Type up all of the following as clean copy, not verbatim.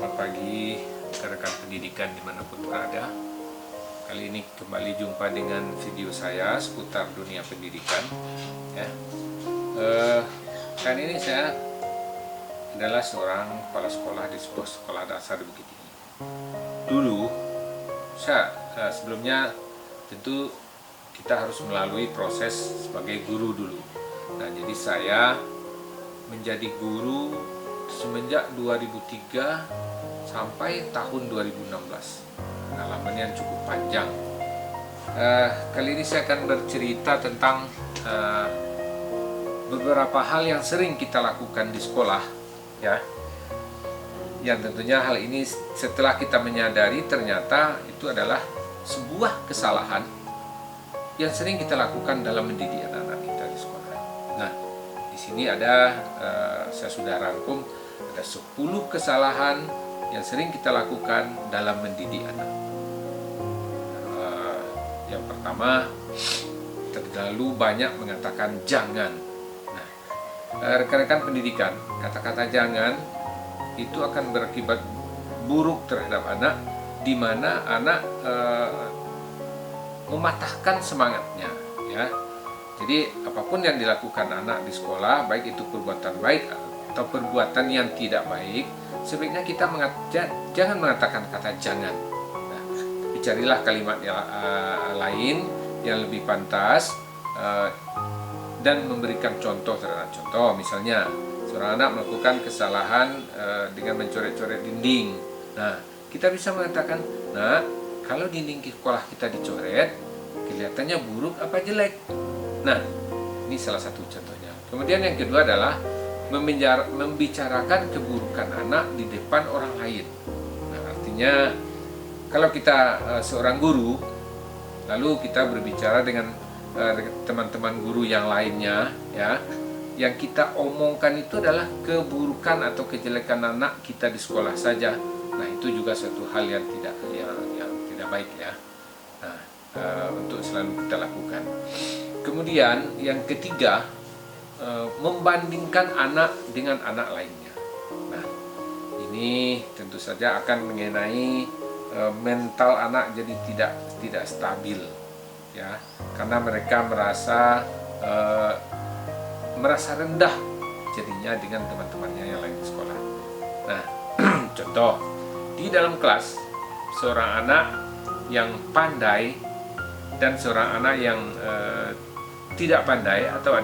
Selamat pagi rekan-rekan pendidikan dimanapun berada. Kali ini kembali jumpa dengan video saya seputar dunia pendidikan. Ya. Kali ini saya adalah seorang kepala sekolah di sebuah sekolah dasar di Bukit Tinggi. Dulu, sebelumnya tentu kita harus melalui proses sebagai guru dulu. Nah, jadi saya menjadi guru semenjak 2003 sampai tahun 2016. Pengalaman yang cukup panjang. Kali ini saya akan bercerita tentang beberapa hal yang sering kita lakukan di sekolah, ya. Yang tentunya hal ini setelah kita menyadari ternyata itu adalah sebuah kesalahan yang sering kita lakukan dalam mendidik anak-anak kita di sekolah. Nah, di sini ada saya sudah rangkum ada 10 kesalahan yang sering kita lakukan dalam mendidik anak. Yang pertama, terlalu banyak mengatakan jangan. Nah, rekan-rekan pendidikan, kata-kata jangan itu akan berakibat buruk terhadap anak, di mana anak mematahkan semangatnya, ya. Jadi apapun yang dilakukan anak di sekolah, baik itu perbuatan baik atau perbuatan yang tidak baik, sebaiknya kita jangan mengatakan kata jangan. Nah, carilah kalimat yang lain yang lebih pantas dan memberikan contoh terhadap contoh. Misalnya, seorang anak melakukan kesalahan dengan mencoret-coret dinding. Nah, kita bisa mengatakan, nah, kalau dinding sekolah kita dicoret, kelihatannya buruk apa jelek? Nah, ini salah satu contohnya. Kemudian yang kedua adalah membicarakan keburukan anak di depan orang lain. Nah, artinya kalau kita seorang guru, lalu kita berbicara dengan teman-teman guru yang lainnya, ya, yang kita omongkan itu adalah keburukan atau kejelekan anak kita di sekolah saja. Nah, itu juga suatu hal yang tidak baik, ya. Nah, untuk selalu kita lakukan. Kemudian yang ketiga, membandingkan anak dengan anak lainnya. Nah, ini tentu saja akan mengenai mental anak jadi tidak stabil, ya, karena mereka merasa rendah jadinya dengan teman-temannya yang lain di sekolah. Nah, contoh di dalam kelas, seorang anak yang pandai dan seorang anak yang tidak pandai, atau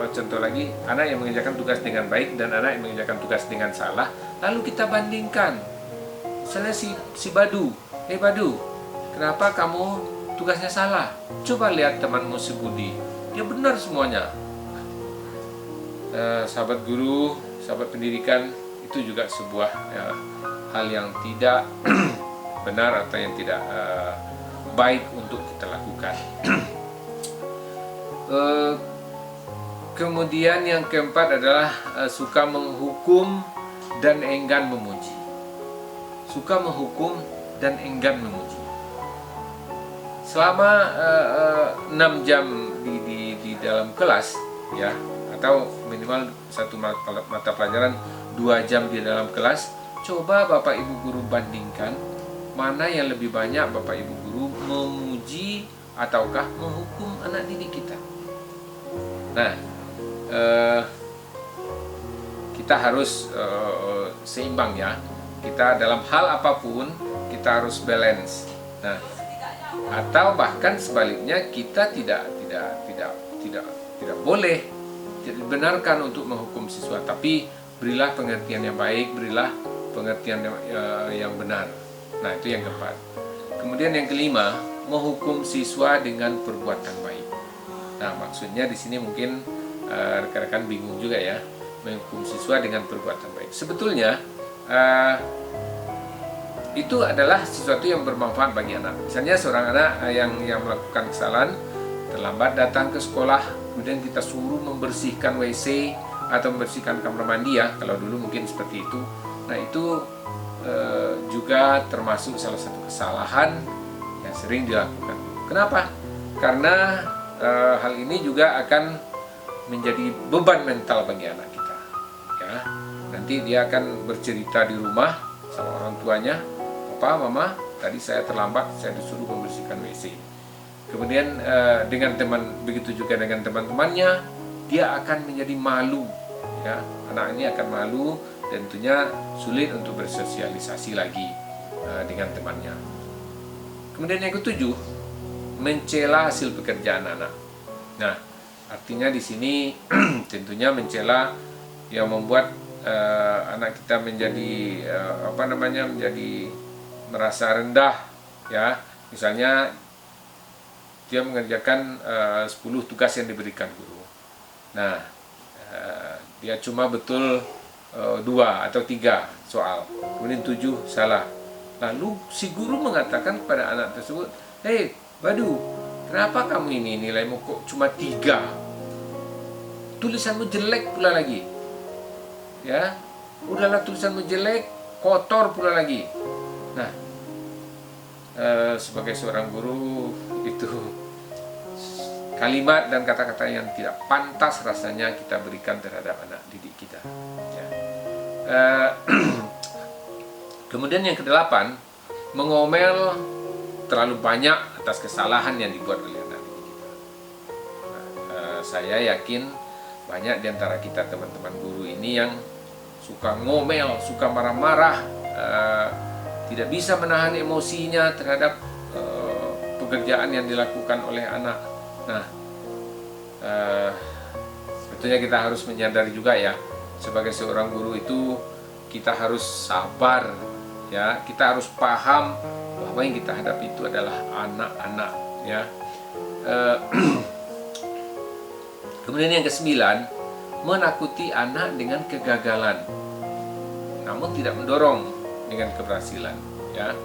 contoh lagi, anak yang mengerjakan tugas dengan baik dan anak yang mengerjakan tugas dengan salah, lalu kita bandingkan. Misalnya si Badu, Badu, kenapa kamu tugasnya salah? Coba lihat temanmu si Budi, dia benar semuanya. Sahabat guru, sahabat pendidikan, itu juga sebuah hal yang tidak benar atau yang tidak baik untuk kita lakukan. Kemudian yang keempat adalah suka menghukum dan enggan memuji. Suka menghukum dan enggan memuji. Selama 6 jam di dalam kelas, ya, atau minimal satu mata pelajaran 2 jam di dalam kelas, coba Bapak Ibu guru bandingkan mana yang lebih banyak Bapak Ibu guru memuji ataukah menghukum anak didik kita. Nah, kita harus seimbang, ya. Kita dalam hal apapun kita harus balance. Nah, atau bahkan sebaliknya kita tidak boleh dibenarkan untuk menghukum siswa, tapi berilah pengertian yang baik, berilah pengertian yang benar. Nah, itu yang keempat. Kemudian yang kelima, menghukum siswa dengan perbuatan baik. Nah, maksudnya di sini mungkin rekan-rekan bingung juga, ya, menghukum siswa dengan perbuatan baik. Sebetulnya itu adalah sesuatu yang bermanfaat bagi anak. Misalnya seorang anak yang melakukan kesalahan, terlambat datang ke sekolah, kemudian kita suruh membersihkan WC atau membersihkan kamar mandi, ya, kalau dulu mungkin seperti itu. Nah, itu juga termasuk salah satu kesalahan yang sering dilakukan. Kenapa? Karena hal ini juga akan menjadi beban mental bagi anak kita, ya. nanti dia akan bercerita di rumah sama orang tuanya, "Papa, Mama, tadi saya terlambat, saya disuruh membersihkan WC." Kemudian dengan begitu juga dengan teman-temannya, dia akan menjadi malu, ya. Anak ini akan malu dan tentunya sulit untuk bersosialisasi lagi dengan temannya. Kemudian yang ketujuh, mencela hasil pekerjaan anak. Nah, artinya di sini tentunya mencela yang membuat anak kita menjadi menjadi merasa rendah, ya. Misalnya dia mengerjakan 10 tugas yang diberikan guru. Nah, dia cuma betul 2 atau 3 soal, kemudian 7 salah. Lalu si guru mengatakan kepada anak tersebut, "Hei, Badu, kenapa kamu ini nilaimu kok cuma 3? Tulisanmu jelek pula lagi. Ya, udahlah tulisanmu jelek, kotor pula lagi." Nah, sebagai seorang guru, itu kalimat dan kata-kata yang tidak pantas rasanya kita berikan terhadap anak didik kita, ya. Kemudian yang kedelapan, mengomel terlalu banyak atas kesalahan yang dibuat oleh anak didik kita. Saya yakin banyak di antara kita teman-teman guru ini yang suka ngomel, suka marah-marah, tidak bisa menahan emosinya terhadap pekerjaan yang dilakukan oleh anak. Nah, sebetulnya kita harus menyadari juga, ya, sebagai seorang guru itu kita harus sabar, ya. Kita harus paham bahwa yang kita hadapi itu adalah anak-anak, ya. Kemudian yang kesembilan, menakuti anak dengan kegagalan, namun tidak mendorong dengan keberhasilan, ya.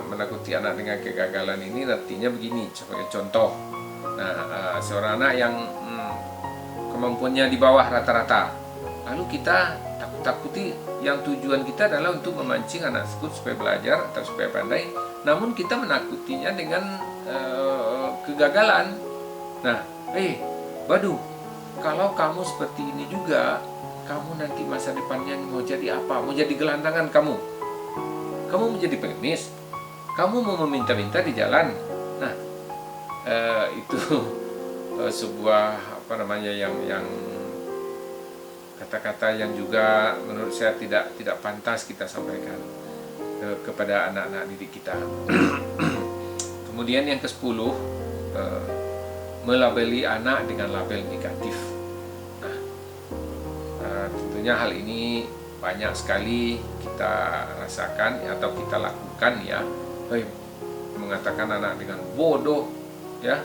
Menakuti anak dengan kegagalan ini artinya begini, sebagai contoh. Nah, seorang anak yang kemampuannya di bawah rata-rata, lalu kita takut-takuti, yang tujuan kita adalah untuk memancing anak tersebut supaya belajar atau supaya pandai, namun kita menakutinya dengan kegagalan. Nah, Badu, kalau kamu seperti ini juga, kamu nanti masa depannya mau jadi apa? Mau jadi gelandangan kamu? Kamu mau jadi pengemis? Kamu mau meminta-minta di jalan? Nah, itu sebuah yang kata-kata yang juga menurut saya tidak pantas kita sampaikan kepada anak-anak didik kita. Kemudian yang ke-10, melabeli anak dengan label negatif. Nah, tentunya hal ini banyak sekali kita rasakan atau kita lakukan, ya. Mengatakan anak dengan bodoh, ya,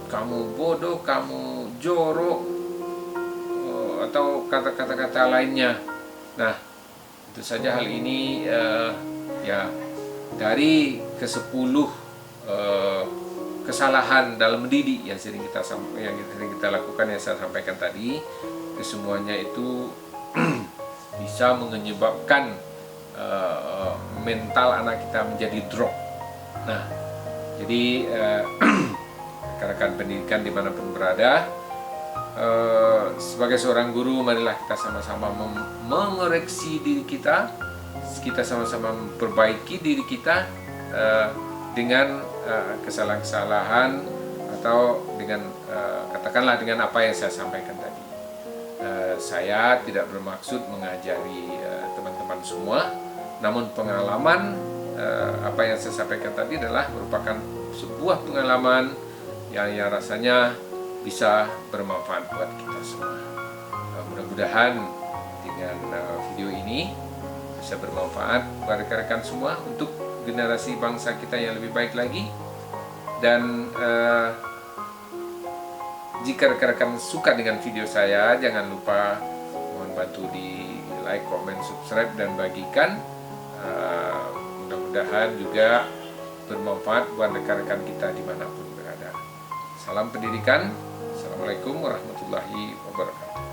kamu bodoh, kamu jorok, atau kata-kata lainnya. Nah, tentu saja hal ini ya, dari ke-10 kesalahan dalam mendidik yang sering kita lakukan, yang saya sampaikan tadi, kesemuanya itu bisa menyebabkan mental anak kita menjadi drop. Nah, jadi rekan-rekan pendidikan dimanapun berada, sebagai seorang guru, marilah kita sama-sama mengoreksi diri kita sama-sama memperbaiki diri kita dengan kesalahan-kesalahan, atau dengan katakanlah dengan apa yang saya sampaikan tadi. Saya tidak bermaksud mengajari teman-teman semua, namun pengalaman apa yang saya sampaikan tadi adalah merupakan sebuah pengalaman yang rasanya bisa bermanfaat buat kita semua. Mudah-mudahan dengan video ini bisa bermanfaat buat rekan-rekan semua untuk generasi bangsa kita yang lebih baik lagi. Dan jika rekan-rekan suka dengan video saya, jangan lupa mohon bantu di like, comment, subscribe, dan bagikan. Mudah-mudahan juga bermanfaat buat rekan-rekan kita dimanapun berada. Salam pendidikan. Assalamualaikum warahmatullahi wabarakatuh.